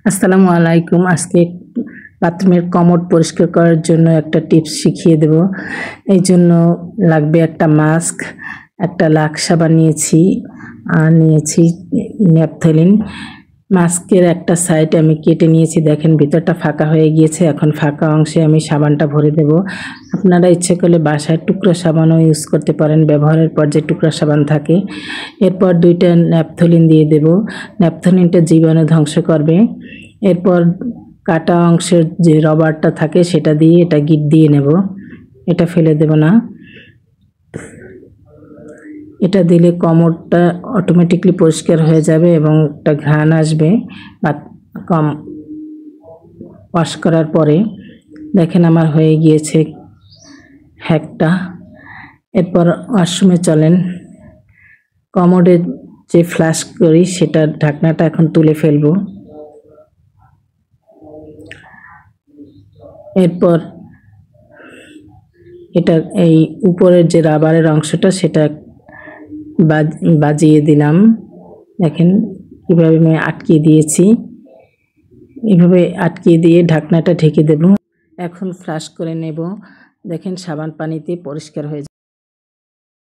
আসসালামু আলাইকুম। আজকে বাথরুমের কমোড পরিষ্কার করার জন্য একটা টিপস শিখিয়ে দেব। এই জন্য লাগবে একটা মাস্ক, একটা লাক্স সাবান নিয়েছি, আর নিয়েছি ন্যাপথলিন। মাস্কের একটা সাইড আমি কেটে নিয়েছি, দেখেন ভিতরটা ফাঁকা হয়ে গিয়েছে। এখন ফাঁকা অংশে আমি সাবানটা ভরে দেব। আপনারা ইচ্ছে করলে বাসায় টুকরা সাবানও ইউজ করতে পারেন, ব্যবহারের পর যে টুকরা সাবান থাকে। এরপর 2টা ন্যাপথলিন দিয়ে দেব। ন্যাপথলিনটা জীবাণু ধ্বংস করবে। এরপর কাটা অংশের যে রবারটা থাকে সেটা দিয়ে এটা গিট দিয়ে নেব, এটা ফেলে দেব না। এটা দিলে কমোডটা অটোমেটিকলি পরিষ্কার হয়ে যাবে এবং একটা ঘ্রাণ আসবে বা কম ওয়াশ করার পরে। দেখেন আমার হয়ে গিয়েছে হ্যাকটা। এরপর ওয়াশরুমে চলেন। কমোডে যে ফ্লাশ করি সেটার ঢাকনাটা এখন তুলে ফেলবো। এরপর এটা এই উপরের যে রাবারের অংশটা সেটা বাজিয়ে দিলাম। দেখেন কিভাবে আমি আটকিয়ে দিয়েছি। এভাবে আটকিয়ে দিয়ে ঢাকনাটা ঢেকে দেব। এখন ফ্লাশ করে নেব। দেখেন সাবান পানিতে পরিষ্কার হয়ে